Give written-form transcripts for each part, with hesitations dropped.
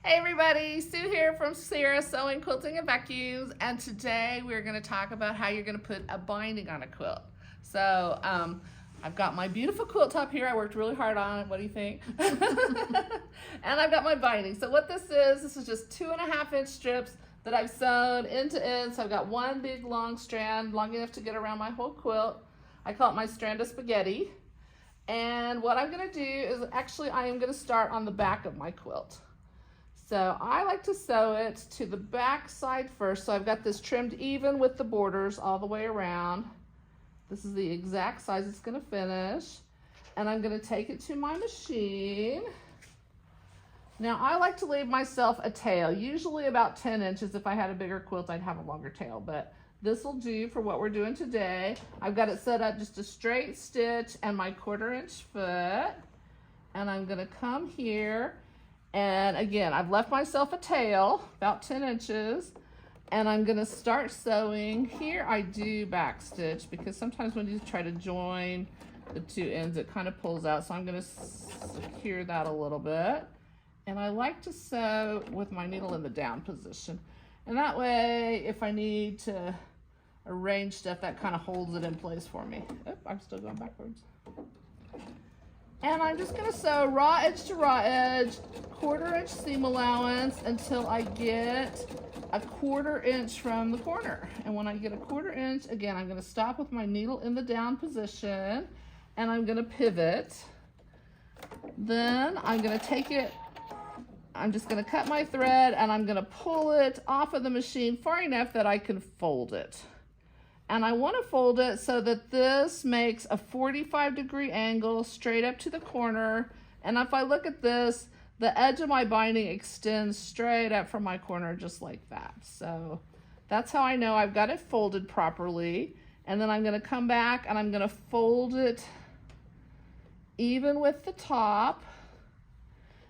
Hey everybody, Sue here from Sierra Sewing, Quilting, and Vacuums, and today we're going to talk about how you're going to put a binding on a quilt. So I've got my beautiful quilt top here. I worked really hard on it. What do you think? And I've got my binding. So what this is just 2.5 inch strips that I've sewn end to end. So I've got one big long strand, long enough to get around my whole quilt. I call it my strand of spaghetti. And what I'm going to do is actually I am going to start on the back of my quilt. So I like to sew it to the back side first. So I've got this trimmed even with the borders all the way around. This is the exact size it's going to finish. And I'm going to take it to my machine. Now I like to leave myself a tail, usually about 10 inches. If I had a bigger quilt, I'd have a longer tail, but this will do for what we're doing today. I've got it set up just a straight stitch and my 1/4 inch foot. And I'm going to come here. And again, I've left myself a tail, about 10 inches, and I'm gonna start sewing. Here I do back stitch because sometimes when you try to join the two ends, it kind of pulls out. So I'm gonna secure that a little bit. And I like to sew with my needle in the down position. And that way, if I need to arrange stuff, that kind of holds it in place for me. Oh, I'm still going backwards. And I'm just going to sew raw edge to raw edge, 1/4 inch seam allowance until I get a 1/4 inch from the corner. And when I get a 1/4 inch, again, I'm going to stop with my needle in the down position and I'm going to pivot. Then I'm going to take it, I'm just going to cut my thread and I'm going to pull it off of the machine far enough that I can fold it. And I want to fold it so that this makes a 45-degree angle straight up to the corner. And if I look at this, the edge of my binding extends straight up from my corner just like that. So that's how I know I've got it folded properly. And then I'm going to come back and I'm going to fold it even with the top.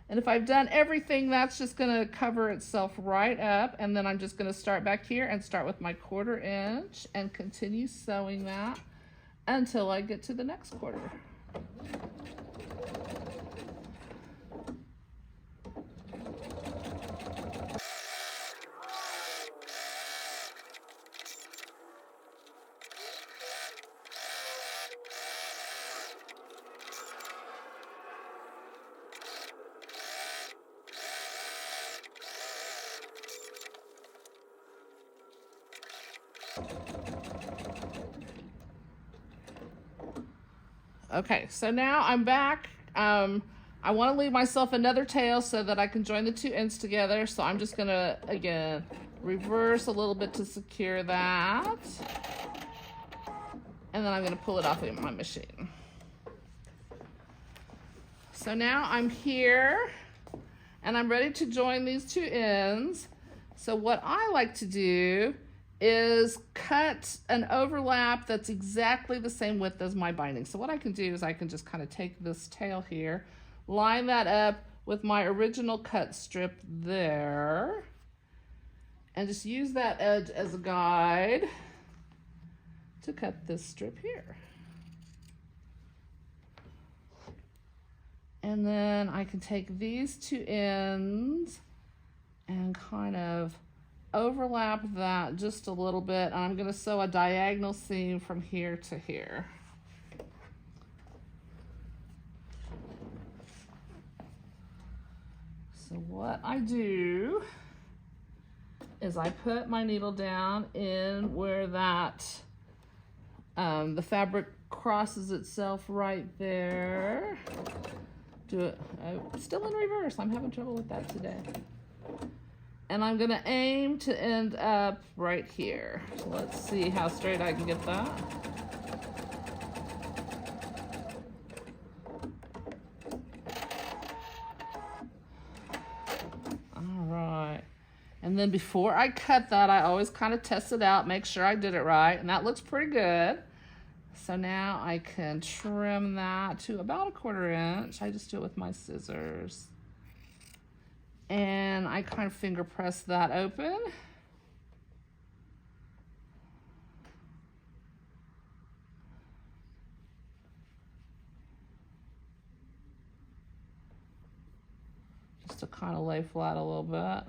And if I've done everything, that's just going to cover itself right up. And then I'm just going to start back here and start with my 1/4 inch and continue sewing that until I get to the next 1/4. Okay, so now I'm back. I want to leave myself another tail so that I can join the two ends together. So I'm just gonna, again, reverse a little bit to secure that. And then I'm gonna pull it off of my machine. So now I'm here and I'm ready to join these two ends. So what I like to do is cut an overlap that's exactly the same width as my binding. So what I can do is I can just kind of take this tail here, line that up with my original cut strip there, and just use that edge as a guide to cut this strip here. And then I can take these two ends and kind of overlap that just a little bit. And I'm going to sew a diagonal seam from here to here. So what I do is I put my needle down in where that the fabric crosses itself right there. Do it still in reverse. I'm having trouble with that today. And I'm gonna aim to end up right here. So let's see how straight I can get that. All right. And then before I cut that, I always kind of test it out, make sure I did it right. And that looks pretty good. So now I can trim that to about a 1/4 inch. I just do it with my scissors. And I kind of finger press that open. to kind of lay flat a little bit.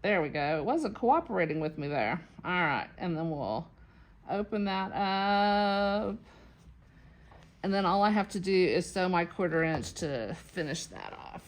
There we go. It wasn't cooperating with me there. All right, and then we'll open that up. And then all I have to do is sew my 1/4 inch to finish that off.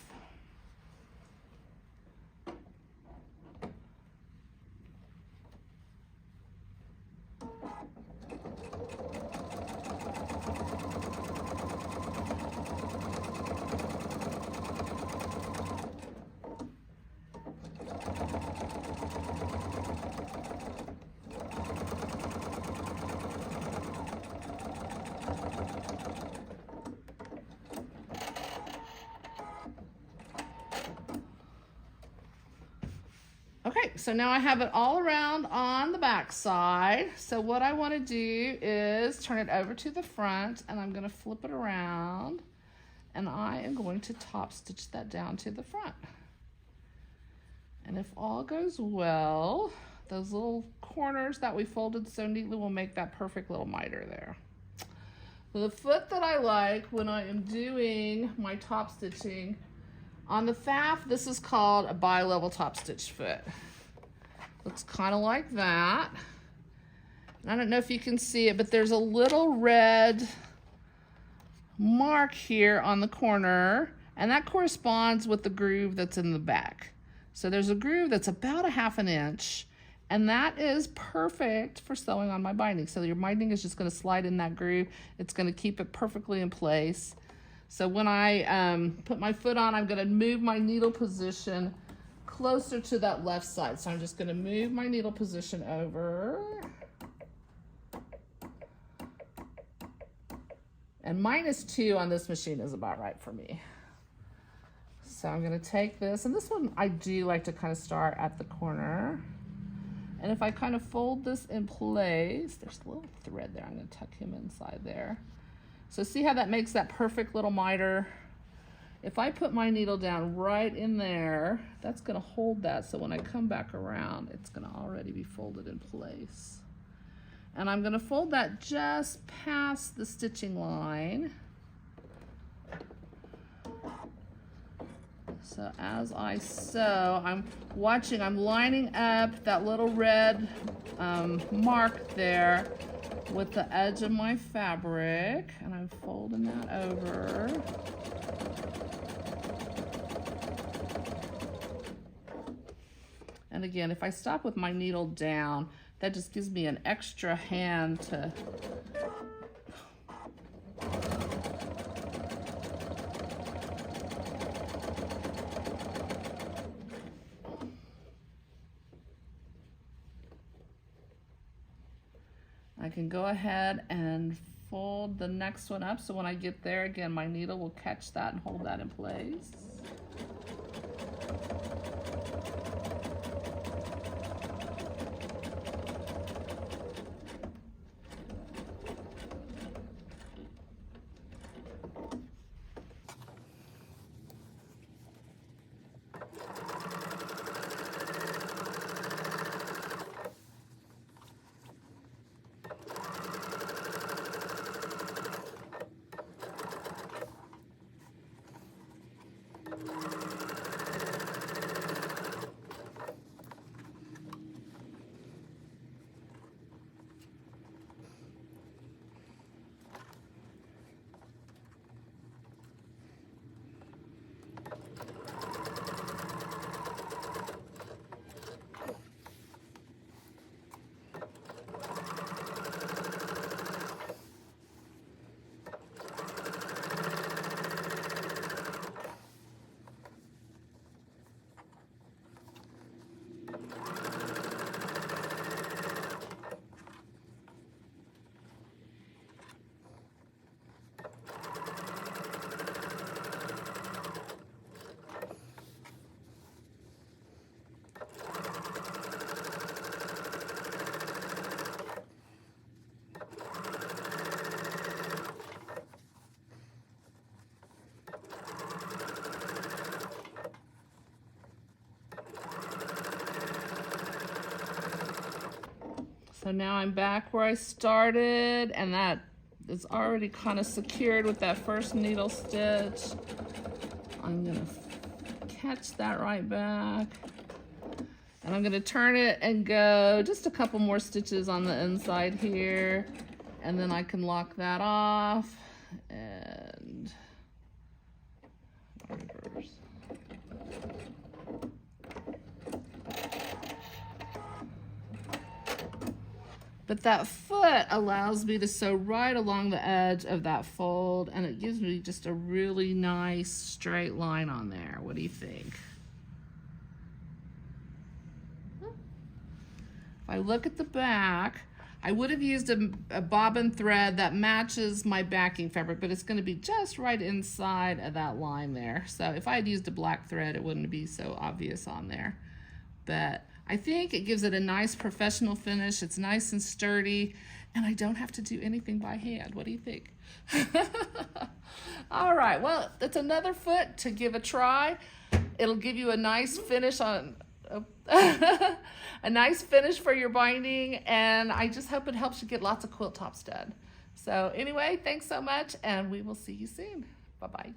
Okay, so now I have it all around on the back side. So what I want to do is turn it over to the front, and I'm going to flip it around, and I am going to top stitch that down to the front. And if all goes well, those little corners that we folded so neatly will make that perfect little miter there. The foot that I like when I am doing my top stitching, on the faff, this is called a bi-level top stitch foot. Looks kind of like that. And I don't know if you can see it, but there's a little red mark here on the corner, and that corresponds with the groove that's in the back. So there's a groove that's about 1/2 inch, and that is perfect for sewing on my binding. So your binding is just going to slide in that groove. It's going to keep it perfectly in place. So when I put my foot on, I'm going to move my needle position closer to that left side. So I'm just going to move my needle position over. And -2 on this machine is about right for me. So I'm going to take this, and this one I do like to kind of start at the corner. And if I kind of fold this in place, there's a little thread there. I'm going to tuck him inside there. So see how that makes that perfect little miter? If I put my needle down right in there, that's going to hold that. So when I come back around, it's going to already be folded in place. And I'm going to fold that just past the stitching line. So as I sew, I'm lining up that little red mark there with the edge of my fabric, and I'm folding that over. And again, if I stop with my needle down, that just gives me an extra hand to I can go ahead and fold the next one up, so when I get there, again, my needle will catch that and hold that in place. So now I'm back where I started, and that is already kind of secured with that first needle stitch. I'm gonna catch that right back. And I'm gonna turn it and go just a couple more stitches on the inside here. And then I can lock that off and reverse. But that foot allows me to sew right along the edge of that fold, and it gives me just a really nice straight line on there. What do you think? If I look at the back, I would have used a bobbin thread that matches my backing fabric, but it's going to be just right inside of that line there. So if I had used a black thread, it wouldn't be so obvious on there. But I think it gives it a nice professional finish. It's nice and sturdy, and I don't have to do anything by hand. What do you think? All right, well, that's another foot to give a try. It'll give you a nice finish on a nice finish for your binding, and I just hope it helps you get lots of quilt tops done. So anyway, thanks so much, and we will see you soon. Bye-bye.